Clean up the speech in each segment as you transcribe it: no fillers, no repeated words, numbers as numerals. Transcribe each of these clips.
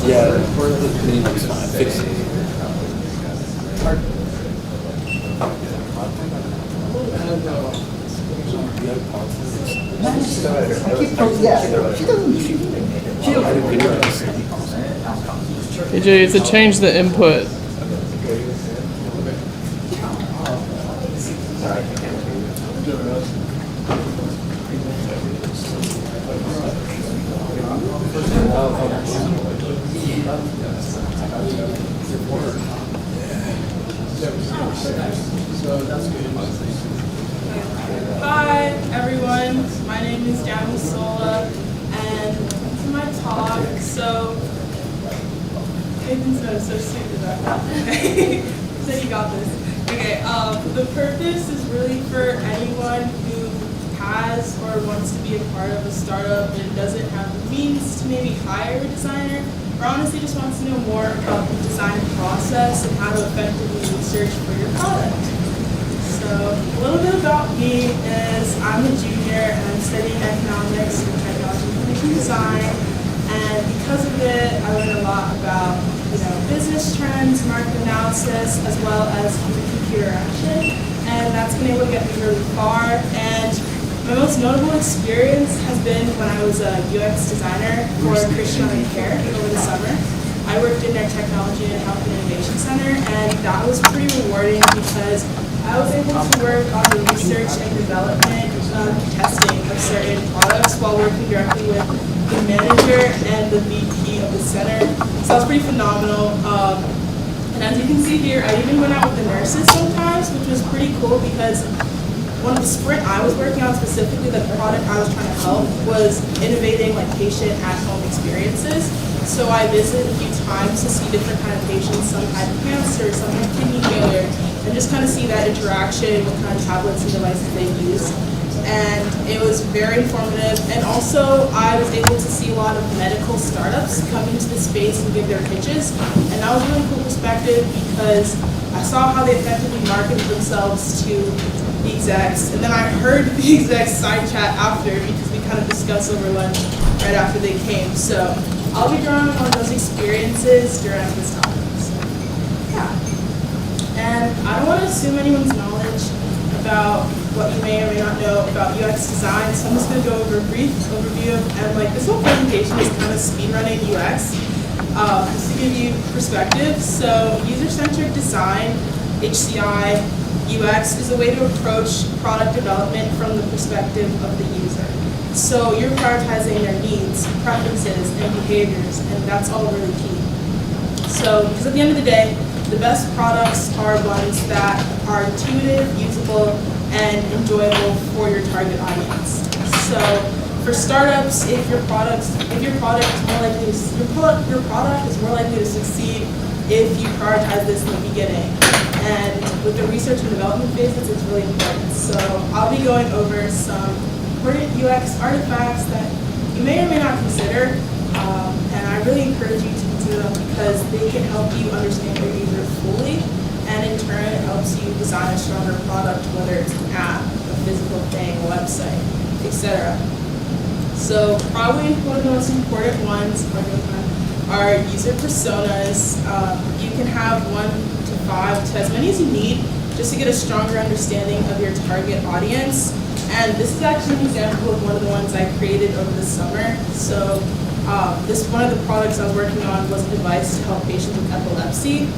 Yeah, the minimum's fine. Fix it. Yeah, she doesn't. AJ, you have to change the input. Hi everyone, my name is Jamie Sola, and welcome to my talk. So, Nathan's so stupid about that. He said you got this. Okay, the purpose is really for anyone who has or wants to be a part of a startup and doesn't have the means to maybe hire a designer, or honestly just wants to know more about the design process and how to effectively research for your product. So a little bit about me is I'm a junior and I'm studying economics and technology information design, and because of it I learned a lot about business trends, market analysis, as well as human-computer interaction, and that's been able to get me really far. And my most notable experience has been when I was a UX designer for Christian Care over the summer. I worked in their technology and health and innovation center, and that was pretty rewarding because I was able to work on the research and development testing of certain products while working directly with the manager and the VP of the center. So that was pretty phenomenal. And as you can see here, I even went out with the nurses sometimes, which was pretty cool because one of the sprint I was working on specifically, the product I was trying to help, was innovating like patient at-home experiences. So I visited a few times to see different kind of patients. Some had cancer, some had kidney failure, and just kind of see that interaction, what kind of tablets and devices they use. And it was very informative. And also, I was able to see a lot of medical startups come into the space and give their pitches. And that was a really cool perspective because I saw how they effectively marketed themselves to the execs. And then I heard the execs side chat after because we kind of discussed over lunch right after they came. So I'll be drawing on those experiences during this talk. So, yeah. And I don't want to assume anyone's knowledge about what you may or may not know about UX design, so I'm just going to go over a brief overview. And this whole presentation is kind of speedrunning UX, just to give you perspective. So user-centered design, HCI, UX is a way to approach product development from the perspective of the user. So you're prioritizing their needs, preferences, and behaviors, and that's all really key. So, because at the end of the day, the best products are ones that are intuitive, usable, and enjoyable for your target audience. So, for startups, if your product is more likely to your product is more likely to succeed if you prioritize this in the beginning. And with the research and development phases, it's really important. So, I'll be going over some important UX artifacts that you may or may not consider, and I really encourage you to consider them because they can help you understand your user fully, and in turn it helps you design a stronger product, whether it's an app, a physical thing, a website, etc. So probably one of the most important ones are user personas. You can have 1 to 5 to as many as you need just to get a stronger understanding of your target audience. And this is actually an example of one of the ones I created over the summer. So one of the products I was working on was a device to help patients with epilepsy.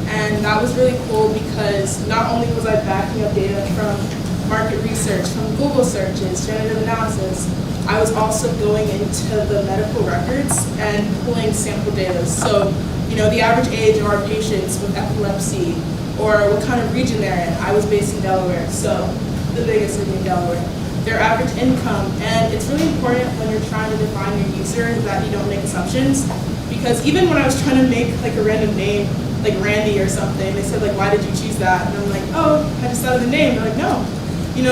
And that was really cool because not only was I backing up data from market research, from Google searches, generative analysis, I was also going into the medical records and pulling sample data. So, the average age of our patients with epilepsy, or what kind of region they're in. I was based in Delaware, so the biggest city in Delaware. Their average income, and it's really important when you're trying to define your user that you don't make assumptions, because even when I was trying to make a random name, like Randy or something, they said why did you choose that? And I'm like, oh, I just thought of the name. They're like, no.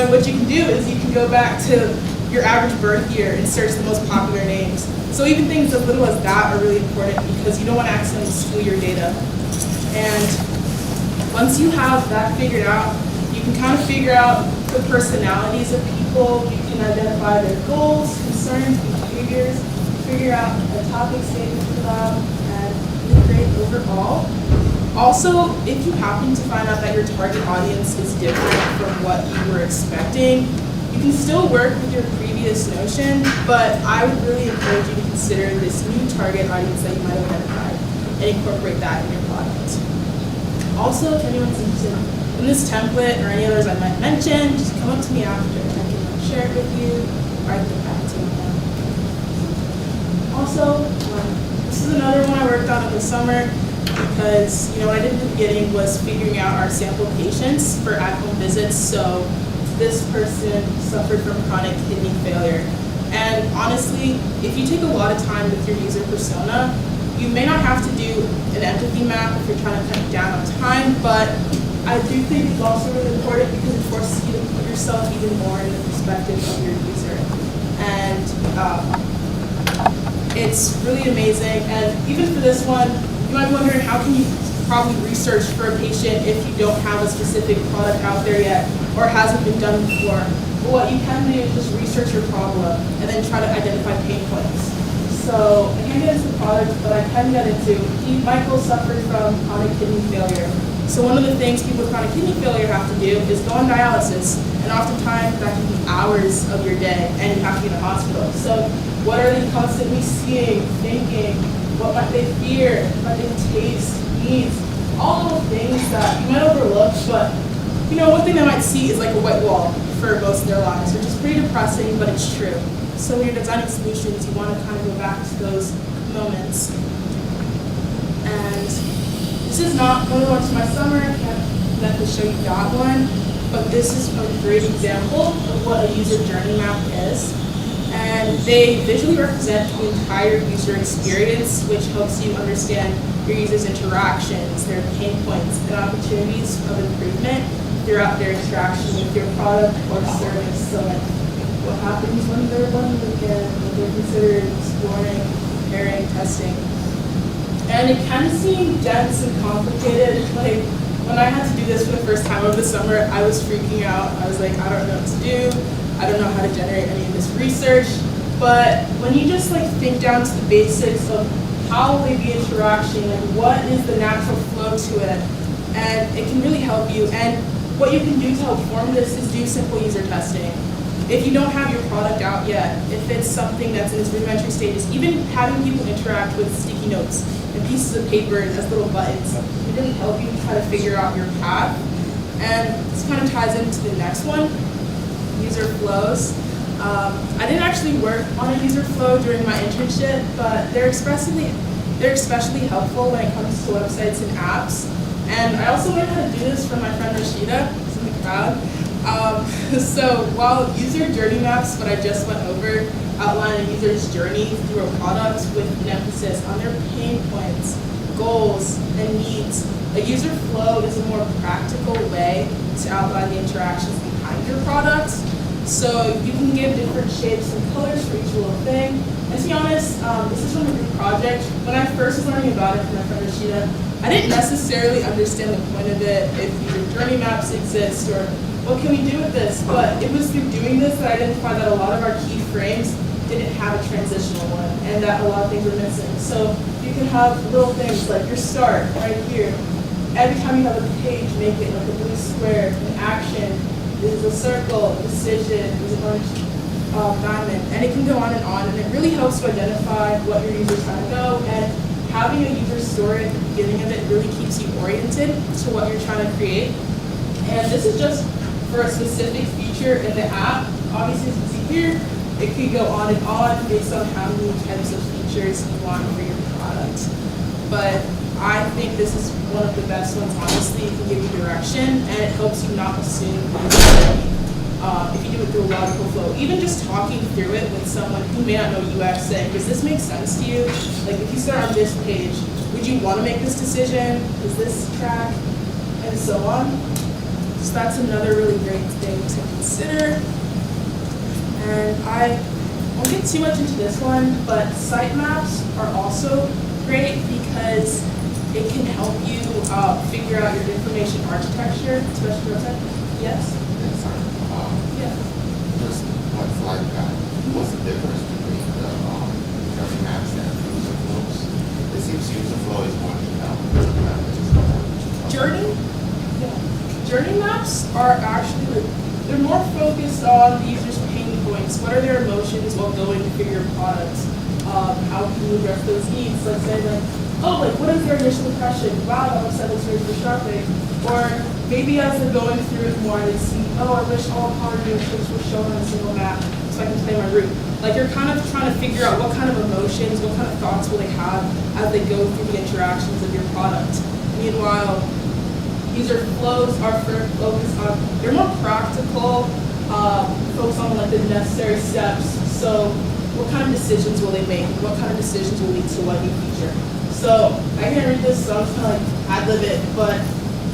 What you can do is you can go back to your average birth year and search the most popular names. So even things as little as that are really important because you don't want to accidentally skew your data. And once you have that figured out, you can kind of figure out the personalities of people. You can identify their goals, concerns, behaviors, figure out a topic statement for them, and really great overall. Also, if you happen to find out that your target audience is different from what you were expecting, you can still work with your previous notion, but I would really encourage you to consider this new target audience that you might have identified and incorporate that in your product. Also, if anyone's interested in this template or any others I might mention, just come up to me after. I can share it with you, or I can get back to you. Also, this is another one I worked on in the summer because what I did in the beginning was figuring out our sample patients for at-home visits. So this person suffered from chronic kidney failure. And honestly, if you take a lot of time with your user persona, you may not have to do an empathy map if you're trying to cut down on time, but I do think it's also really important because it forces you to put yourself even more in the perspective of your user. And it's really amazing. And even for this one, you might be wondering how can you probably research for a patient if you don't have a specific product out there yet or hasn't been done before. But what you can do is just research your problem and then try to identify pain points. So I can't get into the product, but I can get into, Michael suffered from chronic kidney failure. So one of the things people with chronic kidney failure have to do is go on dialysis, and oftentimes that can be hours of your day, and you have to be in the hospital. So what are they constantly seeing, thinking, what might they fear, what might they taste, needs, all little things that you might overlook, but one thing they might see is like a white wall for most of their lives, which is pretty depressing, but it's true. So when you're designing solutions, you want to kind of go back to those moments. And this is not one of the ones from my summer. I can't let me show you that one, but this is a great example of what a user journey map is. And they visually represent the entire user experience, which helps you understand your users' interactions, their pain points, and opportunities of improvement throughout their interaction with your product or service. So what happens when they're bundled again, what they're considered exploring, comparing, testing. And it can seem dense and complicated. Like when I had to do this for the first time over the summer, I was freaking out. I was like, I don't know what to do. I don't know how to generate any of this research. But when you just think down to the basics of how will they be interacting, what is the natural flow to it, and it can really help you. And what you can do to help form this is do simple user testing. If you don't have your product out yet, if it's something that's in its rudimentary stages, even having people interact with sticky notes and pieces of paper as little buttons, it really help you try to figure out your path. And this kind of ties into the next one, user flows. I didn't actually work on a user flow during my internship, but they're especially helpful when it comes to websites and apps. And I also learned how to do this from my friend Rashida, who's in the crowd. So while user journey maps, what I just went over, outline a user's journey through a product with an emphasis on their pain points, goals, and needs, a user flow is a more practical way to outline the interactions behind your product. So you can give different shapes and colors for each little thing. And to be honest, this is from a group project. When I first was learning about it from my friend Rashida, I didn't necessarily understand the point of it, if user journey maps exist, or what can we do with this? But it was through doing this that I identified that a lot of our key frames didn't have a transitional one, and that a lot of things were missing. So you can have little things like your start right here. Every time you have a page, make it like a blue square, an action, there's a circle, a decision, there's a bunch diamond, and it can go on, and it really helps to identify what your user's trying to go, and having a user story at the beginning of it really keeps you oriented to what you're trying to create. And this is just for a specific feature in the app. Obviously, as you can see here, it could go on and on based on how many types of features you want for your product. But I think this is one of the best ones, honestly. It can give you direction, and it helps you not assume if you do it through a logical flow. Even just talking through it with someone who may not know UX, saying, does this make sense to you? Like if you start on this page, would you want to make this decision? Is this track? And so on. So that's another really great thing to consider. And I won't get too much into this one, but sitemaps are also great because it can help you figure out your information architecture, especially website. Yes? Yes, sir. Yeah. Just one slide guide. What's the difference between the Journey Maps and User Flows. It seems User Flow is more about Journey? Yeah. Journey maps are actually like, they're more focused on the user's pain points. What are their emotions while going through your product? How can you address those needs? Let's say like, oh, like what is their initial impression? Wow, that website looks great for shopping. Or maybe as they're going through it more, they see, oh, I wish all power dealerships were shown on a single map so I can play my route. Like you're kind of trying to figure out what kind of emotions, what kind of thoughts will they have as they go through the interactions of your product. Meanwhile, user flows are focused on, they're more practical, focused on like the necessary steps. So what kind of decisions will they make? What kind of decisions will lead to what new feature? So I can't read this, so I'm just gonna like ad-lib it, but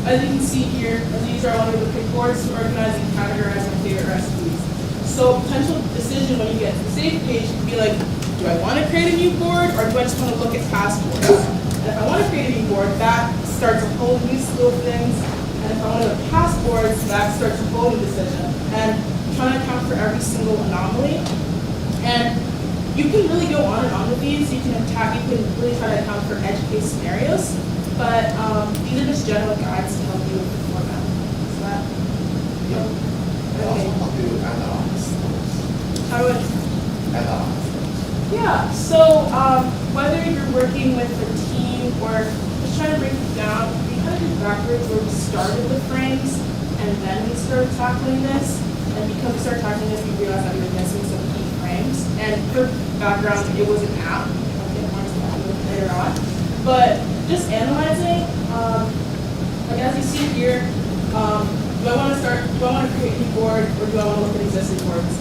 as you can see here, as a user, I want to look at boards to organize and categorize my favorite recipes. So potential decision when you get to the save page could be like, do I want to create a new board or do I just want to look at past boards? And if I want to create a new board, that starts a whole new slew of things. And if I want to look at past boards, that starts a whole new decision. And trying to account for every single anomaly. And you can really go on and on with these. You can really try to account for edge case scenarios. But these are just general guides to help you with the format. Is that? Okay. How do you analyze those? How do I? Analyze those. Yeah, so whether you're working with a team or just trying to break it down, we kind of did backwards where we started with frames and then we started tackling this. And because we started tackling this, we realized that we were missing some key frames. And for background, it was an app. I'll get more into that later on. But just analyzing, like as you see here, do I want to create a new board or do I want to look at existing boards?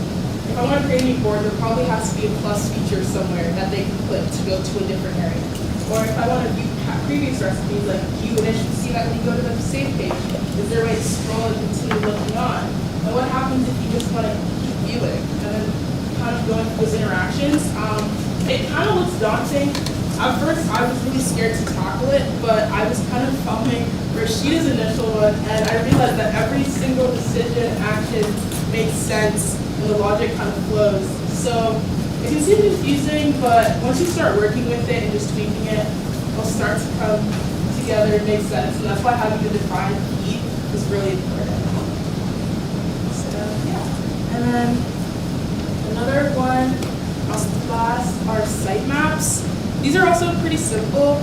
If I want to create a new board, there probably has to be a plus feature somewhere that they can click to go to a different area. Or if I want to view previous recipes, like do you initially see that when you go to the save page? Is there a way to scroll and continue looking on? And what happens if you just want to keep viewing and then kind of going through those interactions? It kind of looks daunting. At first, I was really scared to tackle it, but I was kind of following Rashida's initial one, and I realized that every single decision, action makes sense, and the logic kind of flows. So it can seem confusing, but once you start working with it and just tweaking it, it'll start to come together and make sense. And that's why having the defined key is really important. So yeah, and then another one, last are sitemaps. These are also pretty simple.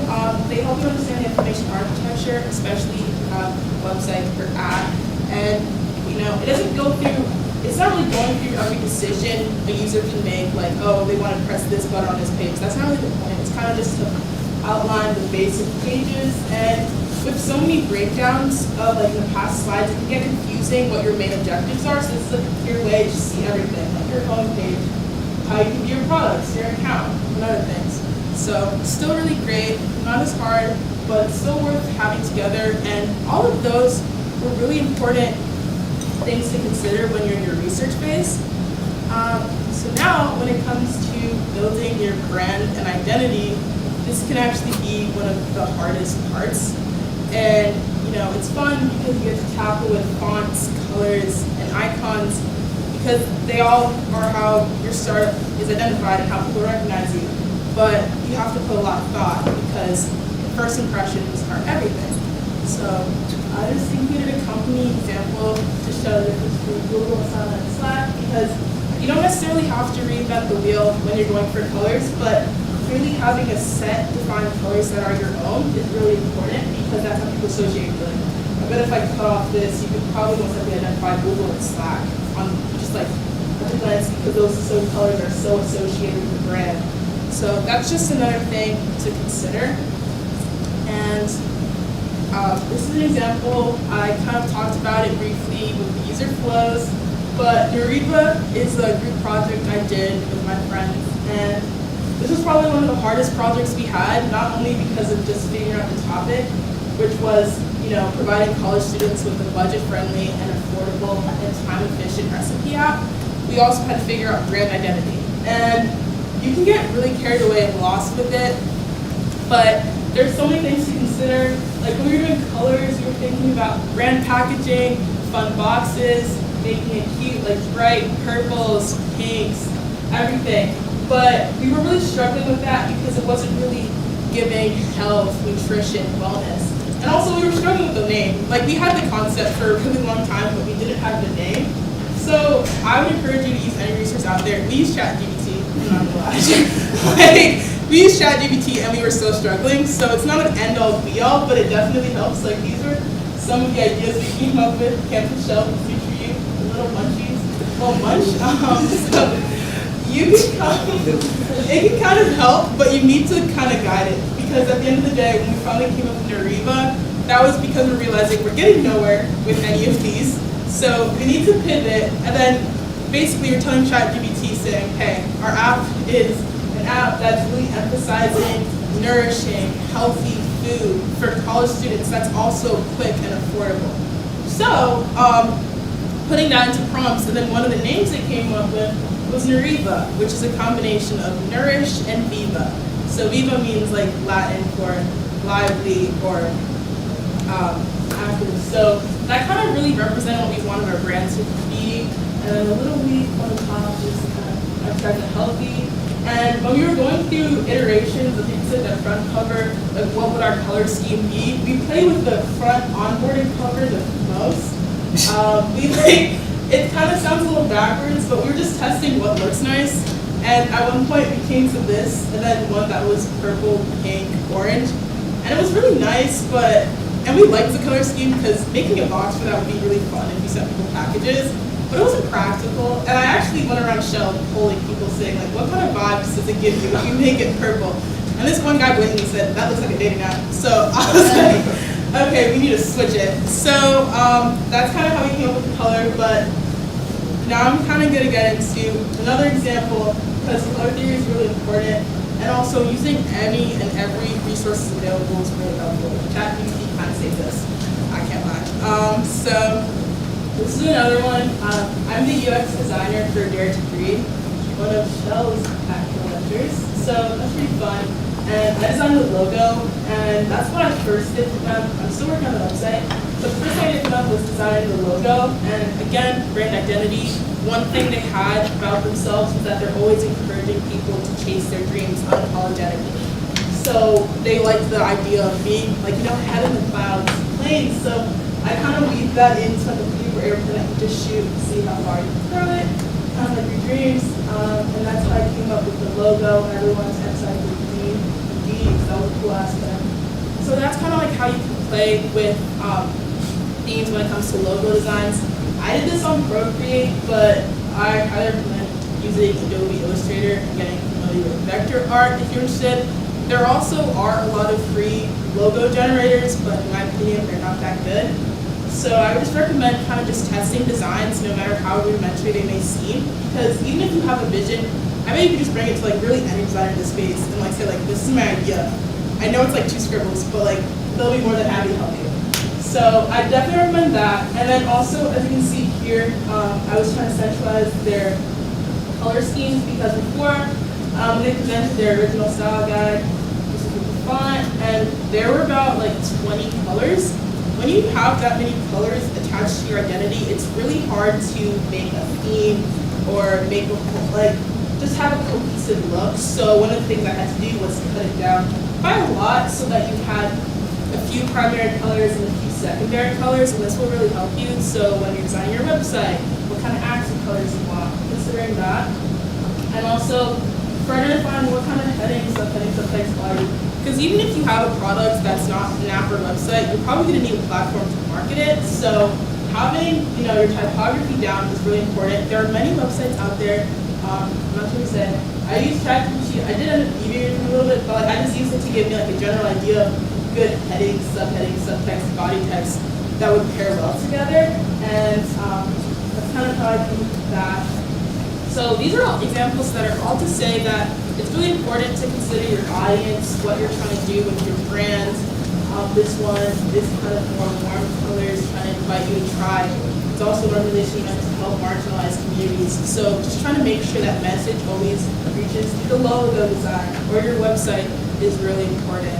They help you understand the information architecture, especially if you have a website or app. And it doesn't go through, it's not really going through every decision a user can make, like, oh, they want to press this button on this page. That's not really the point. It's kind of just to outline the basic pages. And with so many breakdowns of like in the past slides, it can get confusing what your main objectives are. So this is a clear way to see everything, like your home page, how you can view your products, your account, and other things. So still really great, not as hard, but still worth having together. And all of those were really important things to consider when you're in your research phase. So now when it comes to building your brand and identity, this can actually be one of the hardest parts. And it's fun because you get to tackle with fonts, colors, and icons because they all are how your startup is identified and how people recognize you. But you have to put a lot of thought because first impressions are everything. So I just included a company example to show the difference between Google, Asana, and Slack because you don't necessarily have to reinvent the wheel when you're going for colors, but really having a set defined colors that are your own is really important because that's how people associate with it. I bet if I cut off this, you could probably most likely identify Google and Slack on just like at a glance because those colors are so associated with the brand. So that's just another thing to consider. And this is an example. I kind of talked about it briefly with the user flows, but Eureka is a group project I did with my friends. And this was probably one of the hardest projects we had, not only because of just figuring out the topic, which was providing college students with a budget-friendly and affordable and time-efficient recipe app. We also had to figure out brand identity. And you can get really carried away and lost with it, but there's so many things to consider. Like when we were doing colors, we were thinking about brand packaging, fun boxes, making it cute, like bright purples, pinks, everything. But we were really struggling with that because it wasn't really giving health, nutrition, wellness. And also we were struggling with the name. Like we had the concept for a really long time, but we didn't have the name. So I would encourage you to use any resource out there. We use ChatGPT, I'm not gonna lie. Like, we use ChatGPT and we were still struggling. So it's not an end all be all, but it definitely helps. Like these were some of the ideas we came up with. Campus Shelf, future you, the little munchies. Well, munch. So you can it can kind of help, but you need to kind of guide it. Because at the end of the day, when we finally came up with Nariva, that was because we're realizing we're getting nowhere with any of these. So we need to pivot, and then basically you're telling ChatGPT saying, hey, our app is an app that's really emphasizing nourishing, healthy food for college students that's also quick and affordable. So putting that into prompts, and then one of the names they came up with was Nariva, which is a combination of nourish and viva. So viva means like Latin for lively or active. So that kind of really represented what we wanted our brand to be. And then the little leaf on the top is kind of abstract and healthy. And when we were going through iterations of things at the front cover, like what would our color scheme be, we play with the front onboarding cover the most. It kind of sounds a little backwards, but we were just testing what looks nice. And at one point we came to this, and then one that was purple, pink, orange. And it was really nice, and we liked the color scheme because making a box for that would be really fun if you sent people packages. But it wasn't practical, and I actually went around Shell polling people saying, like, what kind of vibes does it give you if you make it purple? And this one guy blatantly said, that looks like a dating app. So I was like, okay, we need to switch it. So that's kind of how we came up with the color, but now I'm kind of going to get into another example, because color theory is really important, and also using any and every resource available is really helpful. ChatGPT kind of saved this, I can't lie. So this is another one. I'm the UX designer for Dare to Breed, one of Shell's actual lectures. So that's pretty fun. And I designed the logo, and that's what I first did for them. I'm still working on the website. So the first thing I did for them was design the logo. And again, brand identity. One thing they had about themselves was that they're always encouraging people to chase their dreams unapologetically. So they liked the idea of being, like, head in the clouds, planes. So I kind of weave that into the paper airplane that you just shoot and see how far you can throw it, kind of like your dreams. And that's how I came up with the logo. Everyone's emphasized with D, because that was a cool aspect. So that's kind of like how you can play with themes when it comes to logo designs. I did this on Procreate, but I highly recommend using Adobe Illustrator and getting familiar with vector art if you're interested. There also are a lot of free logo generators, but in my opinion, they're not that good. So I would just recommend kind of just testing designs, no matter how rudimentary they may seem, because even if you have a vision, I bet you could just bring it to like really any designer in the space and like say like, this is my idea. I know it's like 2 scribbles, but like they'll be more than happy to help you. So I definitely recommend that. And then also, as you can see here, I was trying to centralize their color schemes because before they presented their original style guide, this is with the font, and there were about like 20 colors. When you have that many colors attached to your identity, it's really hard to make a theme or make just have a cohesive look. So one of the things I had to do was cut it down by a lot so that you had a few primary colors and a few secondary colors, and this will really help you. So when you're designing your website, what kind of accent colors you want, considering that. And also for identifying what kind of headings, subheadings, subtext body. Because even if you have a product that's not an app or website, you're probably going to need a platform to market it. So having your typography down is really important. There are many websites out there. I'm not sure what to say. I use ChatGPT. I did end up deviating a little bit, but I just used it to give me like a general idea of good headings, subtext, body text that would pair well together. And that's kind of how I do that. So these are all examples that are all to say that it's really important to consider your audience, what you're trying to do with your brand. This one is kind of more warm colors, trying to invite you to try. It's also an organization meant to help marginalized communities. So just trying to make sure that message always reaches the logo design or your website is really important.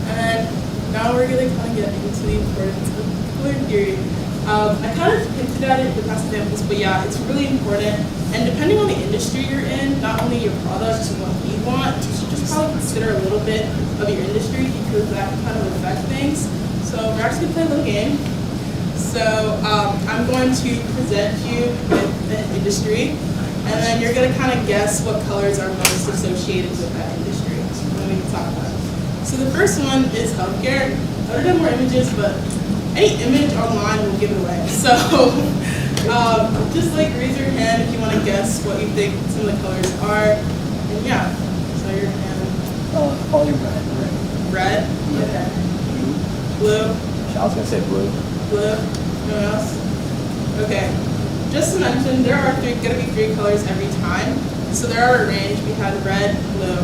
And now we're going to kind of get into the importance of color theory. I kind of hinted at it in the past examples, but yeah, it's really important. And depending on the industry you're in, not only your products and what you want, you should just probably consider a little bit of your industry because that can kind of affect things. So we're actually going to play a little game. So I'm going to present you with an industry, and then you're going to kind of guess what colors are most associated with that industry. So then we can talk about it. So the first one is healthcare. I would have done more images, but any image online will give it away. So just like raise your hand if you want to guess what you think some of the colors are. And yeah, so your hand. Probably red. Red? Okay. Blue? I was gonna say blue. Blue? No one else? Okay. Just to mention, there are going to be 3 colors every time. So there are a range. We had red, blue.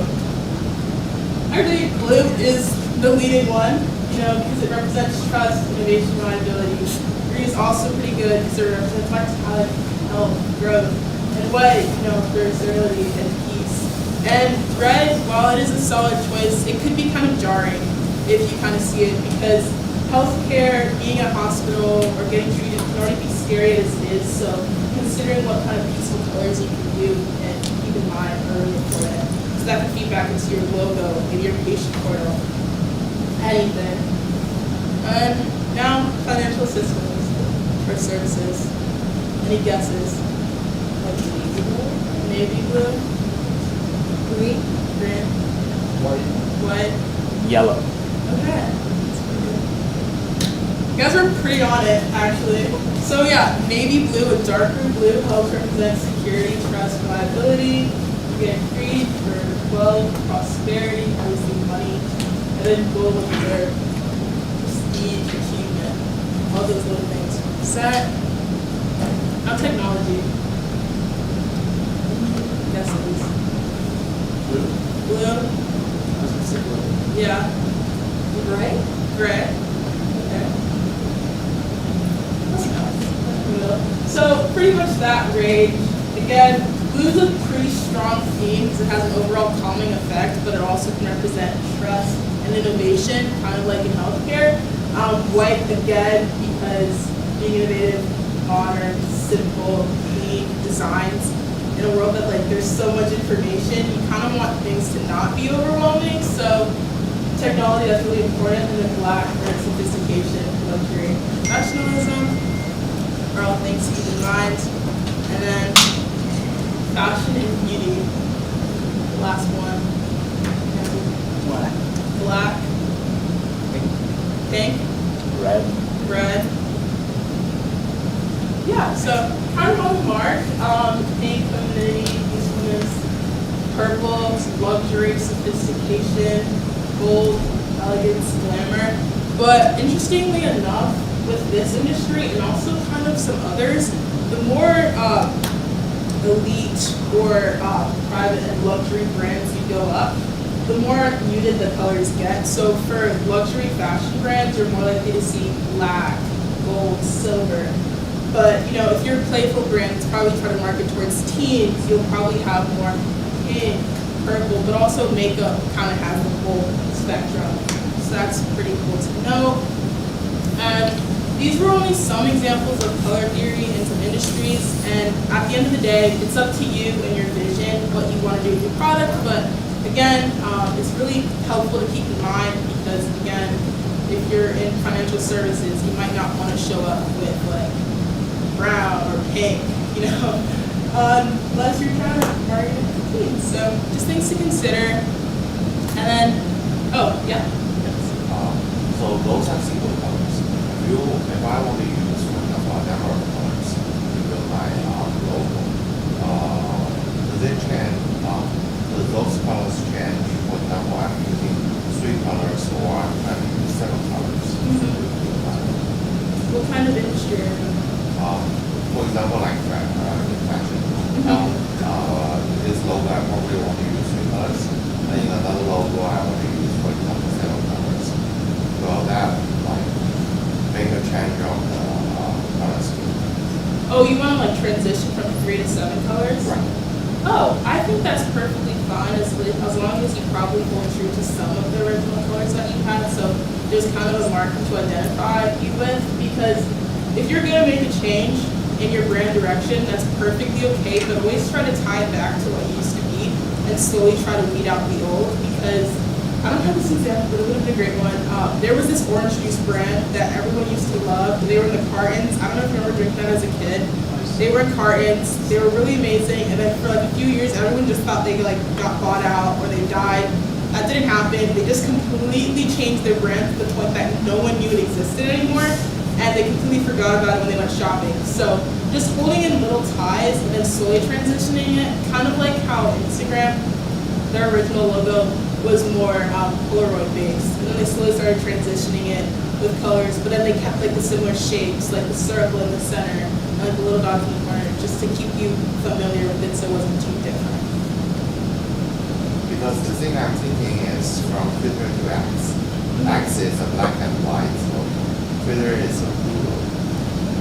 Actually, blue is the leading one, you know, because it represents trust, innovation, reliability. Green is also pretty good because it represents vitality, health, growth. And white, you know, for stability and peace. And red, while it is a solid choice, it could be kind of jarring if you kind of see it because healthcare, being a hospital, or getting treated can already be scary as it is. So considering what kind of peaceful colors you can do and keep in mind are really important. So that can feed back into your logo, maybe your patient portal, anything. And now financial systems or services. Any guesses? Like navy blue? Navy blue? Green? Green? White. White? Yellow. Okay. You guys are pretty on it, actually. So yeah, navy blue, a darker blue helps represent security, trust, reliability. You get greed for wealth, prosperity, obviously money, and then gold for prestige, achievement, all those little things. Set. Now technology. Guesses. Blue. Blue. I was gonna say blue. Yeah. Gray. Gray. Okay. That's enough. So pretty much that range. Again, blue is a pretty strong theme because it has an overall calming effect, but it also can represent trust and innovation, kind of like in healthcare. White again because being innovative, modern, simple, clean designs. In a world that like there's so much information, you kind of want things to not be overwhelming. So technology, that's really important. And then black for sophistication, luxury, professionalism are all things to keep in mind. And then fashion and beauty, the last one. Black. Black, pink, Red. red. Yeah, so kind of on the mark. Pink, femininity, usefulness. Purple, luxury, sophistication. Gold, elegance, glamour. But interestingly enough, with this industry and also kind of some others, the more elite or private and luxury brands you go up, the more muted the colors get. So for luxury fashion brands, you're more likely to see black, gold, silver. But you know, if you're a playful brand, it's probably trying to market towards teens, you'll probably have more pink, purple, but also makeup kind of has the whole spectrum. So that's pretty cool to know. And these were only some examples of color theory in some industries, and at the end of the day, it's up to you and your vision, what you want to do with your product, but again, it's really helpful to keep in mind because again, if you're in financial services, you might not want to show up with like brown or pink, you know, unless you're trying to target teens. So just things to consider. And then, oh, yeah. So those are single colors. If I want to use, for example, a number of colors to build my logo, does it change? Does those colors change? For example, I'm using 3 colors or I'm trying to use 7 colors. What kind of industry are you in? For example, like fashion. This logo I probably want to use 3 colors, and in another logo I want to use, for example, 7 colors. So that like make a change of the color scheme. Oh, you want to like transition from 3 to 7 colors? Right. Oh, I think that's perfectly fine as long as you probably hold true to some of the original colors that you had. So there's kind of a marker to identify you with, because if you're gonna make a change in your brand direction, that's perfectly okay, but always try to tie it back to what it used to be and slowly try to weed out the old, because I don't have this example, but it would have been a great one. There was this orange juice brand that everyone used to love. They were in the cartons. I don't know if you remember drinking that as a kid. They were in cartons. They were really amazing. And then for like a few years, everyone just thought they like got bought out or they died. That didn't happen. They just completely changed their brand to the point that no one knew it existed anymore. And they completely forgot about it when they went shopping. So just holding in little ties and then slowly transitioning it, kind of like how Instagram, their original logo was more Polaroid based. And then they slowly started transitioning it with colors, but then they kept like the similar shapes, like the circle in the center, and like the little dots in the corner, just to keep you familiar with it so it wasn't too different. Because the thing I'm thinking is from Twitter to X. X is a black and white logo. Twitter is a blue.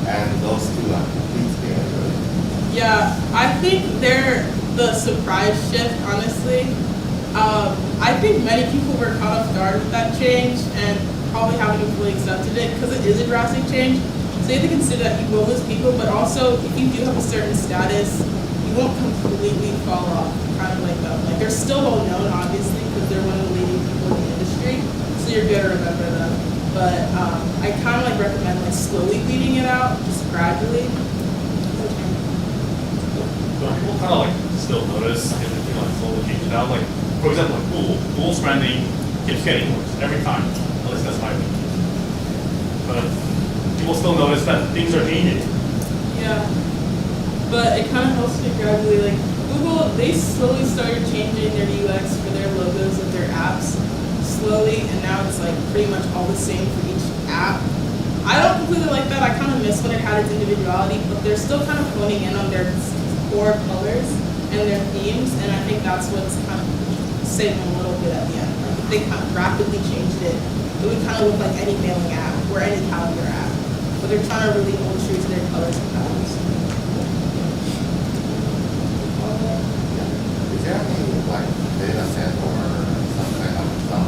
And those two are completely different. Yeah, I think they're the surprise shift, honestly. I think many people were caught off guard with that change and probably haven't fully accepted it because it is a drastic change. So you have to consider that you will lose people, but also if you do have a certain status, you won't completely fall off, kind of like them. Like they're still well known, obviously, because they're one of the leading people in the industry, so you're good to remember them. But I kind of like recommend like slowly weeding it out, just gradually. But people kind of like still notice if they like slowly change it out. Like for example, like Pool's branding keeps getting worse every time. At least that's my opinion. But people still notice that things are changing. Yeah, but it kind of helps me gradually. Like Google, they slowly started changing their UX for their logos of their apps slowly, and now it's like pretty much all the same for each app. I don't completely like that. I kind of miss when it had its individuality, but they're still kind of honing in on their core colors and their themes, and I think that's what's kind of saving a little bit at the end. Like if they kind of rapidly changed it, it would kind of look like any mailing app or any calendar app. But they're trying to really hold true to their colors and patterns. Is there any like data set or some kind of some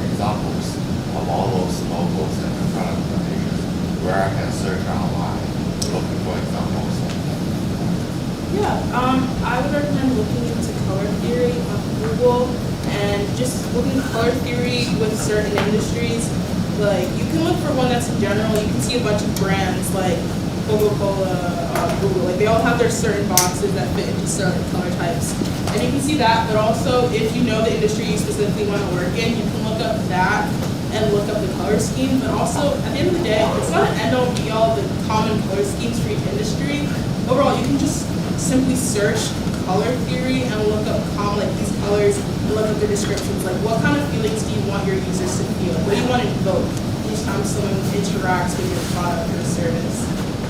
examples of all those logos and the product information where I can search online looking for examples? Yeah, I would recommend looking into color theory on Google and just looking at color theory with certain industries. Like you can look for one that's in general. You can see a bunch of brands like Coca-Cola, Google. Like they all have their certain boxes that fit into certain color types, and you can see that. But also, if you know the industry you specifically want to work in, you can look up that and look up the color scheme. But also, at the end of the day, it's not an end-all be-all the common color schemes for each industry. Overall, you can just simply search color theory and look up like these colors and look at the descriptions. Like what kind of feelings do you want your users to feel? What do you want to evoke each time someone interacts with your product or service?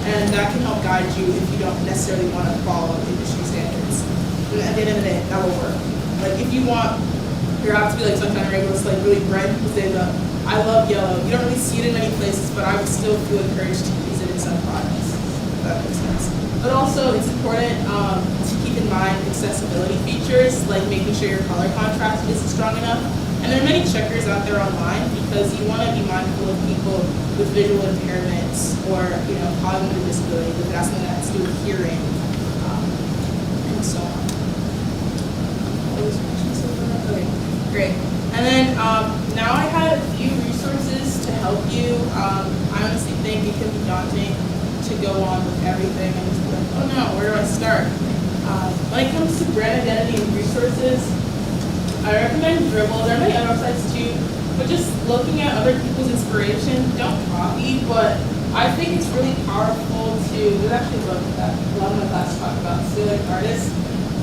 And that can help guide you if you don't necessarily want to follow industry standards. And at the end of the day, that will work. Like if you want your app to be like Sunshine Rainbow, it's like really bright, people say that I love yellow. You don't really see it in many places, but I would still feel encouraged to use it in some products. If that makes sense. But also, it's important to keep in mind accessibility features, like making sure your color contrast is strong enough. And there are many checkers out there online because you want to be mindful of people with visual impairments or cognitive disabilities, if that's something that has to do with hearing, and so on. All those questions so far? Okay, great. And then now I had a few resources to help you. I honestly think it can be daunting to go on with everything and just be like, oh no, where do I start? When it comes to brand identity and resources, I recommend Dribbble. There are many other websites too, but just looking at other people's inspiration, don't copy, but I think it's really powerful to, there's actually a book that a lot of my class talk about, so like artists,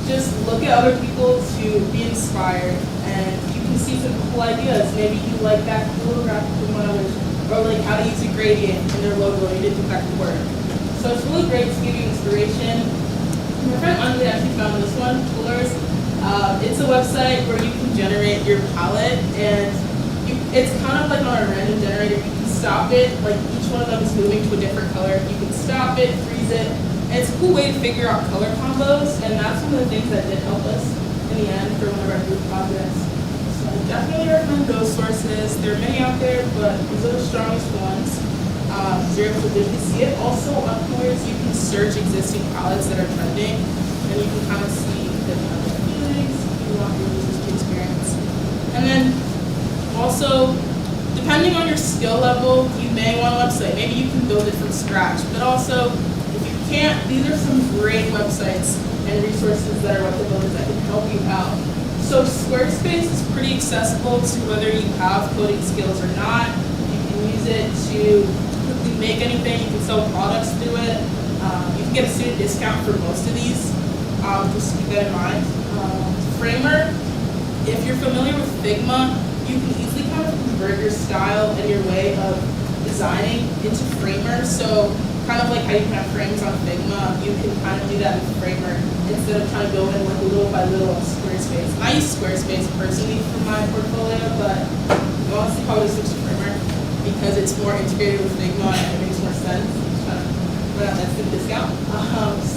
just look at other people to be inspired, and you can see some cool ideas. Maybe you like that cool graphic from one others, or like how to use a gradient in their logo and you didn't think that could work. So it's really great to give you inspiration. My friend Anjali actually found this one, Toolers. It's a website where you can generate your palette, and it's kind of like on a random generator. You can stop it, like each one of them is moving to a different color. You can stop it, freeze it, and it's a cool way to figure out color combos, and that's one of the things that did help us in the end for one of our group projects. So I definitely recommend those sources. There are many out there, but these are the strongest ones. So you're able to visually see it. Also, upwards, you can search existing palettes that are trending, and you can kind of see the feelings you want your users to experience. And then also, depending on your skill level, you may want a website. Maybe you can build it from scratch. But also, if you can't, these are some great websites and resources that are web developers that can help you out. So Squarespace is pretty accessible to whether you have coding skills or not. You can use it to quickly make anything. You can sell products through it. You can get a student discount for most of these. Just keep that in mind. Framer, if you're familiar with Figma, you can easily kind of convert your style and your way of designing into Framer. So kind of like how you can have frames on Figma, you can kind of do that with Framer instead of trying to go in like little by little on Squarespace. And I use Squarespace personally for my portfolio, but you honestly probably switch to Framer because it's more integrated with Figma and it makes more sense. Just kind of run out that student discount.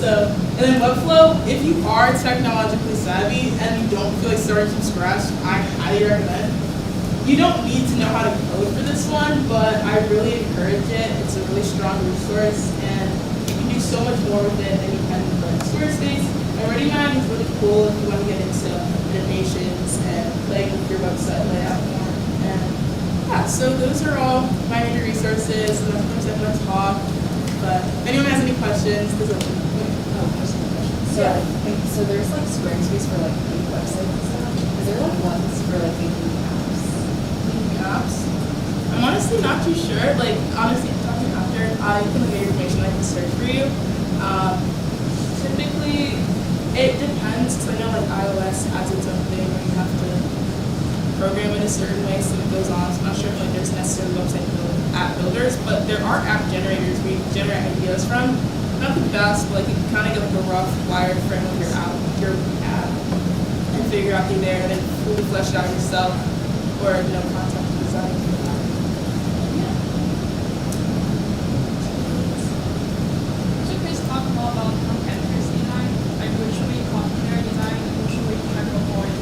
And then Webflow, if you are technologically savvy and you don't feel like starting from scratch, I highly recommend. You don't need to know how to code for this one, but I really encourage it. It's a really strong resource, and you can do so much more with it than you can with Squarespace. And ReadyMag is really cool if you want to get into animations and playing with your website layout more. And yeah, so those are all my major resources, and of course I'm going to talk. But if anyone has any questions, there's a So, so there's like Squarespace for like big websites and stuff. Is there like ones for like making apps? apps. I'm honestly not too sure. Like, honestly, talking after, I can get information I can search for you. Typically, it depends, because I know like iOS has its own thing where you have to program it a certain way so it goes on. So I'm not sure if like there's necessarily website app builders, but there are app generators where you can generate ideas from. Not the best, but like you can kind of get like a rough wireframe of your app, and figure out the there, and then fully flesh it out yourself, or content design for that. Yeah. Could you please talk more about competitors design, like virtually computer design and virtually microboard?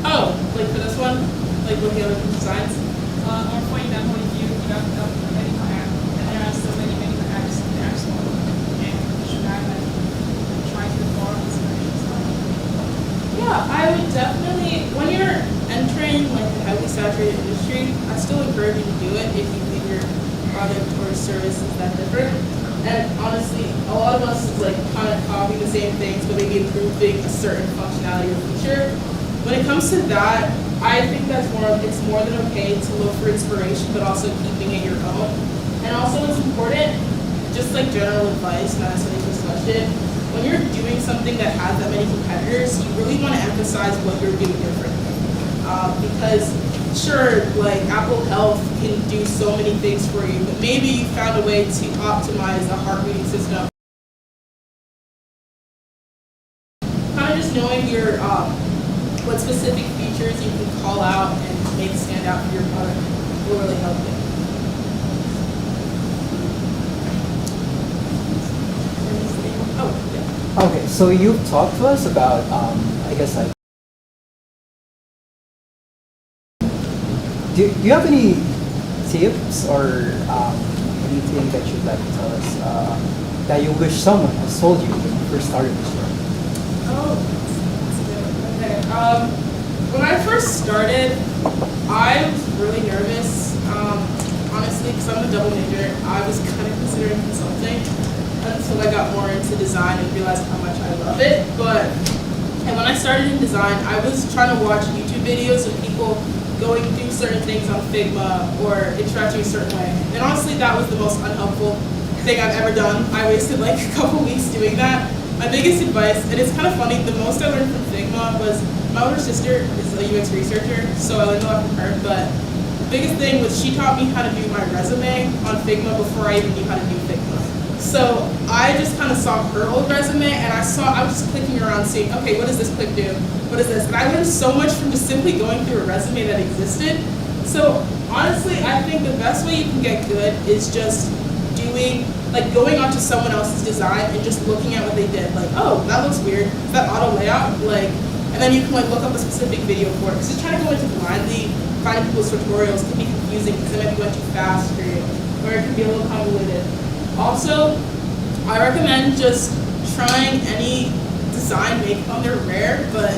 Oh, like for this one, like looking at other designs. Or for example, if you develop a medical app, and there are so many medical apps in the App Store, and should I like try to borrow inspiration? Yeah, I would definitely, when you're entering like a heavily saturated industry, I still encourage you to do it if you believe your product or service is that different. And honestly, a lot of us like kind of copy the same things, but maybe improving a certain functionality or feature. When it comes to that, I think it's more than okay to look for inspiration, but also keeping it your own. And also it's important, just like general advice, not necessarily this question, when you're doing something that has that many competitors, you really want to emphasize what you're doing differently. Because sure, like Apple Health can do so many things for you, but maybe you found a way to optimize a heart rate system. Kind of just knowing your what specific features you can call out and make stand out for your product will really help you. Oh, yeah. Okay, so you've talked to us about, I guess, like, do you have any tips or anything that you'd like to tell us that you wish someone has told you when you first started this work? Oh, that's good. Okay. When I first started, I was really nervous. Honestly, because I'm a double major, I was kind of considering consulting until I got more into design and realized how much I love it. And when I started in design, I was trying to watch YouTube videos of people going through certain things on Figma or interacting a certain way. And honestly, that was the most unhelpful thing I've ever done. I wasted like a couple weeks doing that. My biggest advice, and it's kind of funny, the most I learned from Figma was my older sister is a UX researcher, so I learned a lot from her, but the biggest thing was she taught me how to do my resume on Figma before I even knew how to do Figma. So I just kind of saw her old resume, and I was just clicking around seeing, okay, what does this click do? What is this? And I learned so much from just simply going through a resume that existed. So honestly, I think the best way you can get good is just going onto someone else's design and just looking at what they did. Like, oh, that looks weird. Is that auto layout? And then you can look up a specific video for it. Because just trying to go into blindly finding people's tutorials can be confusing because they might be going too fast or or it can be a little convoluted. Also, I recommend just trying any design makeup. They're rare, but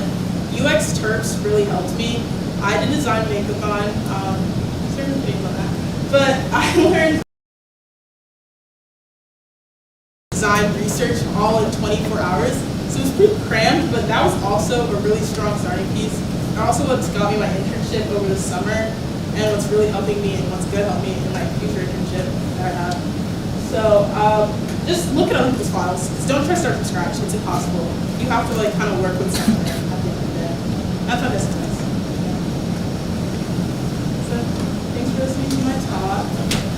UX Terps really helped me. I did design makeup certain things on that, but I learned design research all in 24 hours. So it was pretty crammed, but that was also a really strong starting piece. And also what's got me my internship over the summer, and what's really helping me and what's going to help me in my future internship that I have. So just look at other people's files. Just don't try to start from scratch. It's impossible. You have to like kind of work with someone at the end of the day. That's my business. So thanks for listening to my talk.